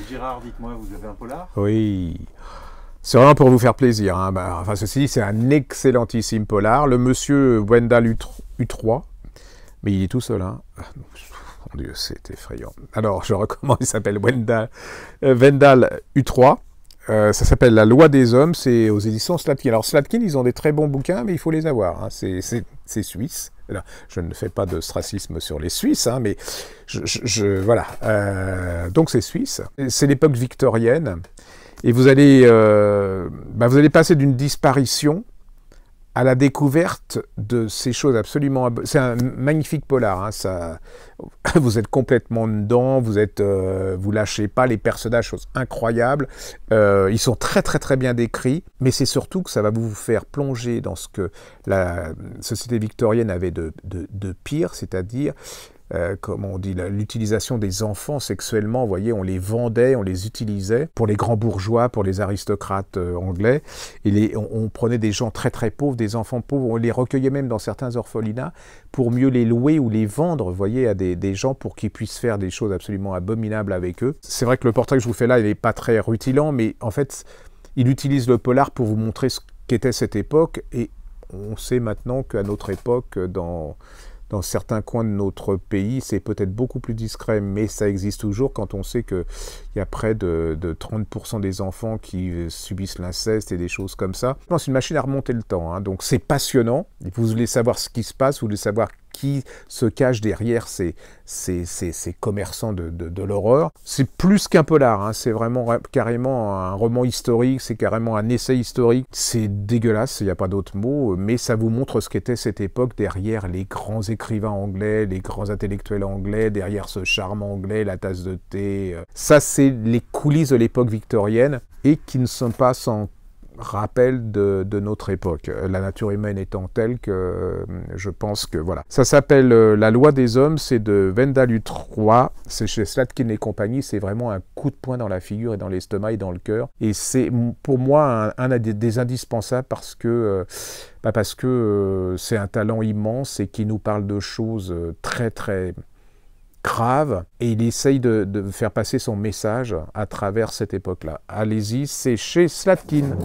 Gérard, dites-moi, vous avez un polar? Oui, c'est vraiment pour vous faire plaisir, hein. Enfin, ceci dit, c'est un excellentissime polar. Le monsieur Wendell U3, mais il est tout seul, hein. Mon Dieu, c'est effrayant. Alors, je recommande, il s'appelle Wendell U3. Ça s'appelle La Loi des Hommes, c'est aux éditions Slatkin. Alors Slatkin, ils ont des très bons bouquins, mais il faut les avoir, hein. C'est suisse. Alors, je ne fais pas de ostracisme sur les Suisses, hein, mais voilà. Donc c'est suisse. C'est l'époque victorienne, et vous allez passer d'une disparition à la découverte de ces choses absolument... C'est un magnifique polar, hein, ça, vous êtes complètement dedans, vous lâchez pas, les personnages, choses incroyables, ils sont très très très bien décrits, mais c'est surtout que ça va vous faire plonger dans ce que la société victorienne avait de pire, c'est-à-dire... comment on dit, l'utilisation des enfants sexuellement, vous voyez, on les vendait, on les utilisait pour les grands bourgeois, pour les aristocrates anglais, et on prenait des gens très très pauvres, des enfants pauvres, on les recueillait même dans certains orphelinats pour mieux les louer ou les vendre, vous voyez, à des gens pour qu'ils puissent faire des choses absolument abominables avec eux. C'est vrai que le portrait que je vous fais là, il n'est pas très rutilant, mais en fait, il utilise le polar pour vous montrer ce qu'était cette époque, et on sait maintenant qu'à notre époque, dans certains coins de notre pays, c'est peut-être beaucoup plus discret, mais ça existe toujours quand on sait qu'il y a près de 30% des enfants qui subissent l'inceste et des choses comme ça. C'est une machine à remonter le temps, hein, donc c'est passionnant. Vous voulez savoir ce qui se passe, vous voulez savoir qui se cache derrière ces commerçants de l'horreur. C'est plus qu'un polar, hein, c'est vraiment carrément un roman historique, c'est carrément un essai historique. C'est dégueulasse, il n'y a pas d'autre mot, mais ça vous montre ce qu'était cette époque derrière les grands écrivains anglais, les grands intellectuels anglais, derrière ce charme anglais, la tasse de thé. Ça, c'est les coulisses de l'époque victorienne et qui ne sont pas sans rappel de notre époque, la nature humaine étant telle que je pense que voilà. Ça s'appelle La Loi des Hommes, c'est de Wendell U3, c'est chez Slatkin et compagnie, c'est vraiment un coup de poing dans la figure et dans l'estomac et dans le cœur, et c'est pour moi un des indispensables parce que c'est un talent immense et qui nous parle de choses très très grave, et il essaye de faire passer son message à travers cette époque-là. Allez-y, c'est chez Slatkin.